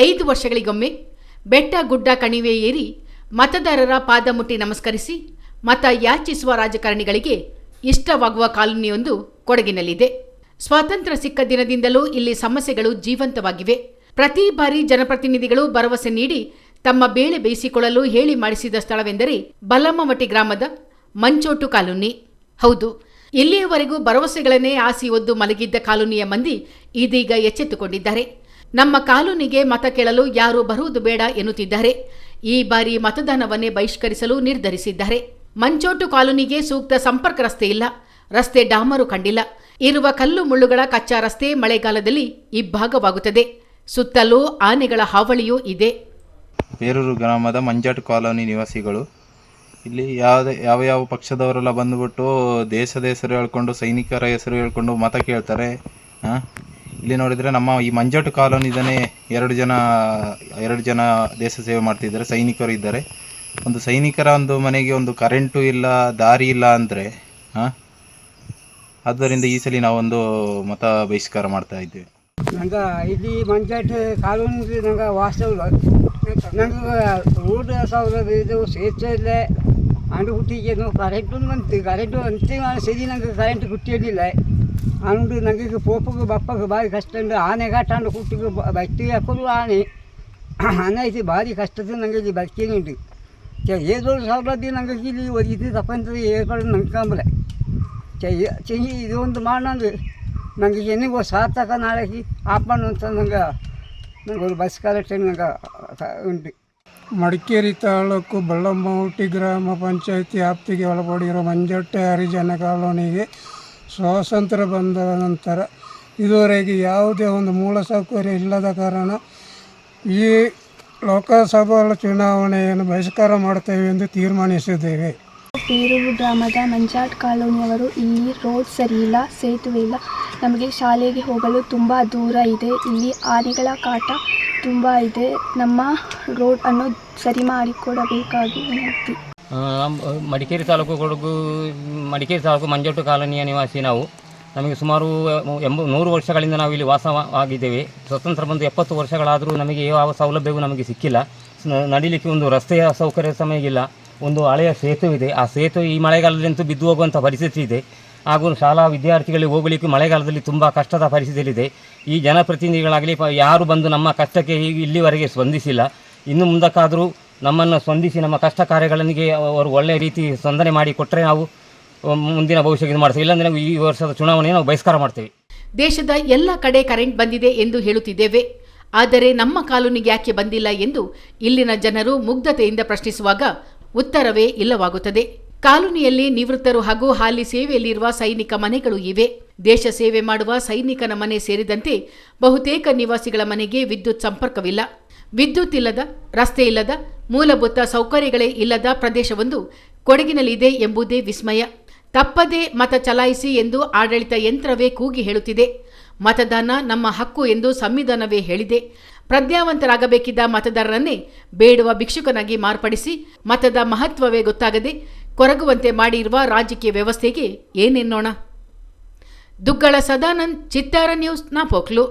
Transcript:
5 ವರ್ಷಗಳಿಗೊಮ್ಮೆ ಬೆಟ್ಟ ಗುಡ್ಡ ಕಣಿವೆ ಏರಿ ಮತದಾರರ ಪಾದ ಮುಟ್ಟಿ ನಮಸ್ಕರಿಸಿ ಮತ ಯಾಚಿಸುವ ರಾಜಕಾರಣಿಗಳಿಗೆ ಇಷ್ಟವಾಗುವ ಕಾಲೋನಿಯೊಂದು ಕೊಡಗಿನಲ್ಲಿದೆ. ಸ್ವಾತಂತ್ರ್ಯ ಸಿಕ್ಕ ದಿನದಿಂದಲೂ ಇಲ್ಲಿ ಸಮಸ್ಯೆಗಳು ಜೀವಂತವಾಗಿವೆ. ಪ್ರತಿ ಬಾರಿ ಜನಪ್ರತಿನಿಧಿಗಳು ಭರವಸೆ ನೀಡಿ ತಮ್ಮ ಬೇಳೆ ಬೇಯಿಸಿಕೊಳ್ಳಲು ಹೇಳಿ ಮಾಡಿಸಿದ ಸ್ಥಳವೆಂದರೆ ಬಲ್ಲಮ್ಮವಟಿ ಗ್ರಾಮದ ಮಂಚೋಟು ಕಾಲೋನಿ. ಹೌದು, ಇಲ್ಲಿಯವರೆಗೂ ಭರವಸೆಗಳನ್ನೇ ಆಸಿ ಒದ್ದು ಮಲಗಿದ್ದ ಕಾಲೋನಿಯ ಮಂದಿ ಇದೀಗ ಎಚ್ಚೆತ್ತುಕೊಂಡಿದ್ದಾರೆ. ನಮ್ಮ ಕಾಲೋನಿಗೆ ಮತ ಕೇಳಲು ಯಾರೂ ಬರುವುದು ಬೇಡ ಎನ್ನುತ್ತಿದ್ದಾರೆ. ಈ ಬಾರಿ ಮತದಾನವನ್ನೇ ಬಹಿಷ್ಕರಿಸಲು ನಿರ್ಧರಿಸಿದ್ದಾರೆ. ಮಂಚೋಟು ಕಾಲೋನಿಗೆ ಸೂಕ್ತ ಸಂಪರ್ಕ ರಸ್ತೆ ಇಲ್ಲ, ರಸ್ತೆ ಡಾಮರು ಕಂಡಿಲ್ಲ. ಇರುವ ಕಲ್ಲು ಮುಳ್ಳುಗಳ ಕಚ್ಚಾ ರಸ್ತೆ ಮಳೆಗಾಲದಲ್ಲಿ ಇಬ್ಬಾಗವಾಗುತ್ತದೆ. ಸುತ್ತಲೂ ಆನೆಗಳ ಹಾವಳಿಯೂ ಇದೆ. ಬೇರೂರು ಗ್ರಾಮದ ಮಂಜಾಟು ಕಾಲೋನಿ ನಿವಾಸಿಗಳು. ಇಲ್ಲಿ ಯಾವ ಪಕ್ಷದವರೆಲ್ಲ ಬಂದುಬಿಟ್ಟು ದೇಶದ ಹೆಸರು ಹೇಳ್ಕೊಂಡು, ಸೈನಿಕರ ಹೆಸರು ಹೇಳ್ಕೊಂಡು ಮತ ಕೇಳ್ತಾರೆ. ಇಲ್ಲಿ ನೋಡಿದರೆ ನಮ್ಮ ಈ ಮಂಜಾಟು ಕಾಲೋನಿದನೇ ಎರಡು ಜನ ದೇಶ ಸೇವೆ ಮಾಡ್ತಿದ್ದಾರೆ, ಸೈನಿಕರು ಇದ್ದಾರೆ. ಒಂದು ಸೈನಿಕರ ಒಂದು ಮನೆಗೆ ಒಂದು ಕರೆಂಟು ಇಲ್ಲ, ದಾರಿ ಇಲ್ಲ ಅಂದರೆ ಆದ್ದರಿಂದ ಈ ಸಲ ನಾವೊಂದು ಮತ ಬಹಿಷ್ಕಾರ ಮಾಡ್ತಾ ಇದ್ದೇವೆ. ನಂಗೆ ಇಲ್ಲಿ ಮಂಜಾಟು ಕಾಲೋನಿ ನಂಗೆ ವಾಸ್ತವ ನಂಗೆ ರೋಡ್ ಸೌಲಭ್ಯ ಇದು ಸೇತುವೆ ಇಲ್ಲ, ಅಂಡು ಹುಟ್ಟಿಗೆ ಕರೆಂಟು ಬಂತು. ಕರೆಂಟು ಅಂತಿಮ ಸರಿ ನಂಗೆ ಕರೆಂಟ್ ಕುಟ್ಟಿಯಲಿಲ್ಲ. ಅಂಡು ನಂಗೆ ಪೋಪಗೆ ಬಪ್ಪಗೆ ಭಾರಿ ಕಷ್ಟ ಉಂಟು. ಆನೆ ಘಾಟಂಡು ಹುಟ್ಟಿಗೆ ಬಟ್ಟಿ ಹಾಕೋದು ಆನೆ ಐತಿ ಭಾರಿ ಕಷ್ಟದ ನಂಗೆ ಇಲ್ಲಿ ಬದುಕೇನುಂಟು. ಏದೋ ಸೌಲಭ್ಯ ನಂಗೆ ಇಲ್ಲಿ ಇದು ತಪ್ಪಂತ ಏರ್ಪಡು ನಂಗೆ ಕಾಂಬಲೆ ಚೆಂಗಿ ಇದು ಒಂದು ಮಾಡೋದು ನಂಗೆ ಏನಿಗೋ ಸಾರ್ಥಕ ನಾಳೆಗೆ ಆಪಣು ಅಂತ ನಂಗೆ ಒಂದು ಬಸ್ ಕಲೆಕ್ಷನ್ ನಂಗೆ ಉಂಟು. ಮಡಿಕೇರಿ ತಾಲೂಕು ಬಲ್ಲಮ್ಮವಟಿ ಗ್ರಾಮ ಪಂಚಾಯಿತಿ ವ್ಯಾಪ್ತಿಗೆ ಒಳಪಡಿರೋ ಮಂಜಟ್ಟೆ ಹರಿಜನ ಕಾಲೋನಿಗೆ ಸ್ವಾತಂತ್ರ್ಯ ಬಂದ ನಂತರ ಇದುವರೆಗೆ ಯಾವುದೇ ಒಂದು ಮೂಲಸೌಕರ್ಯ ಇಲ್ಲದ ಕಾರಣ ಈ ಲೋಕಸಭಾ ಚುನಾವಣೆಯನ್ನು ಬಹಿಷ್ಕಾರ ಮಾಡುತ್ತೇವೆ ಎಂದು ತೀರ್ಮಾನಿಸಿದ್ದೇವೆ. ಬೇರೂರು ಗ್ರಾಮದ ಮಂಜಾಟ್ ಕಾಲೋನಿಯವರು ಇಲ್ಲಿ ರೋಡ್ ಸರಿ ಇಲ್ಲ, ಸೇತುವೆ ಇಲ್ಲ, ನಮಗೆ ಶಾಲೆಗೆ ಹೋಗಲು ತುಂಬ ದೂರ ಇದೆ. ಇಲ್ಲಿ ಆನೆಗಳ ಕಾಟ ತುಂಬ ಇದೆ. ನಮ್ಮ ರೋಡ್ ಅನ್ನು ಸರಿ ಮಾಡಿಕೊಡಬೇಕಾಗಿ ವಿನಂತಿ. ಮಡಿಕೇರಿ ತಾಲೂಕು ಮಂಜೋಟು ಕಾಲೋನಿಯ ನಿವಾಸಿ ನಾವು. ನಮಗೆ ಸುಮಾರು 100 ವರ್ಷಗಳಿಂದ ನಾವು ಇಲ್ಲಿ ವಾಸವಾಗಿದ್ದೇವೆ. ಸ್ವತಂತ್ರ ಬಂದು 70 ವರ್ಷಗಳಾದರೂ ನಮಗೆ ಯಾವ ಸೌಲಭ್ಯವೂ ನಮಗೆ ಸಿಕ್ಕಿಲ್ಲ. ನಡಿಲಿಕ್ಕೆ ಒಂದು ರಸ್ತೆಯ ಸೌಕರ್ಯ ಸಮೇಗಿಲ್ಲ. ಒಂದು ಹಳೆಯ ಸೇತುವೆ ಇದೆ. ಆ ಸೇತುವೆ ಈ ಮಳೆಗಾಲದಂತೂ ಬಿದ್ದು ಹೋಗುವಂಥ ಪರಿಸ್ಥಿತಿ ಇದೆ. ಹಾಗೂ ಶಾಲಾ ವಿದ್ಯಾರ್ಥಿಗಳಿಗೆ ಹೋಗಲಿಕ್ಕೆ ಮಳೆಗಾಲದಲ್ಲಿ ತುಂಬ ಕಷ್ಟದ ಪರಿಸ್ಥಿತಿಯಲ್ಲಿದೆ. ಈ ಜನಪ್ರತಿನಿಧಿಗಳಾಗಲಿ ಯಾರು ಬಂದು ನಮ್ಮ ಕಷ್ಟಕ್ಕೆ ಇಲ್ಲಿವರೆಗೆ ಸ್ಪಂದಿಸಿಲ್ಲ. ಇನ್ನು ಮುಂದಕ್ಕಾದರೂ ನಮ್ಮನ್ನು ಸ್ಪಂದಿಸಿ ನಮ್ಮ ಕಷ್ಟ ಕಾರ್ಯಗಳಿಗೆ ಅವರು ಒಳ್ಳೆಯ ರೀತಿ ಸ್ಪಂದನೆ ಮಾಡಿ ಕೊಟ್ಟರೆ ನಾವು ಮುಂದಿನ ಭವಿಷ್ಯಕ್ಕೆ ಇದು ಮಾಡ್ತೇವೆ. ಇಲ್ಲಾಂದರೆ ನಾವು ಈ ವರ್ಷದ ಚುನಾವಣೆ ನಾವು ಬಹಿಷ್ಕಾರ ಮಾಡ್ತೇವೆ. ದೇಶದ ಎಲ್ಲ ಕಡೆ ಕರೆಂಟ್ ಬಂದಿದೆ ಎಂದು ಹೇಳುತ್ತಿದ್ದೇವೆ, ಆದರೆ ನಮ್ಮ ಕಾಲೋನಿಗೆ ಯಾಕೆ ಬಂದಿಲ್ಲ ಎಂದು ಇಲ್ಲಿನ ಜನರು ಮುಗ್ಧತೆಯಿಂದ ಪ್ರಶ್ನಿಸುವಾಗ ಉತ್ತರವೇ ಇಲ್ಲವಾಗುತ್ತದೆ. ಕಾಲೋನಿಯಲ್ಲಿ ನಿವೃತ್ತರು ಹಾಗೂ ಹಾಲಿ ಸೇವೆಯಲ್ಲಿರುವ ಸೈನಿಕ ಮನೆಗಳು ಇವೆ. ದೇಶ ಸೇವೆ ಮಾಡುವ ಸೈನಿಕನ ಮನೆ ಸೇರಿದಂತೆ ಬಹುತೇಕ ನಿವಾಸಿಗಳ ಮನೆಗೆ ವಿದ್ಯುತ್ ಸಂಪರ್ಕವಿಲ್ಲ. ವಿದ್ಯುತ್ ಇಲ್ಲದ, ರಸ್ತೆ ಇಲ್ಲದ, ಮೂಲಭೂತ ಸೌಕರ್ಯಗಳೇ ಇಲ್ಲದ ಪ್ರದೇಶವೊಂದು ಕೊಡಗಿನಲ್ಲಿದೆ ಎಂಬುದೇ ವಿಸ್ಮಯ. ತಪ್ಪದೇ ಮತ ಚಲಾಯಿಸಿ ಎಂದು ಆಡಳಿತ ಯಂತ್ರವೇ ಕೂಗಿ ಹೇಳುತ್ತಿದೆ. ಮತದಾನ ನಮ್ಮ ಹಕ್ಕು ಎಂದು ಸಂವಿಧಾನವೇ ಹೇಳಿದೆ. ಪ್ರಜ್ಞಾವಂತರಾಗಬೇಕಿದ್ದ ಮತದಾರರನ್ನೇ ಬೇಡುವ ಭಿಕ್ಷುಕನಾಗಿ ಮಾರ್ಪಡಿಸಿ ಮತದ ಮಹತ್ವವೇ ಗೊತ್ತಾಗದೆ ಕೊರಗುವಂತೆ ಮಾಡಿರುವ ರಾಜಕೀಯ ವ್ಯವಸ್ಥೆಗೆ ಏನೆನ್ನೋಣ. ದುಗ್ಗಳ ಸದಾನಂದ್, ಚಿತ್ತಾರ ನ್ಯೂಸ್, ನಾಪೋಕ್ಲು.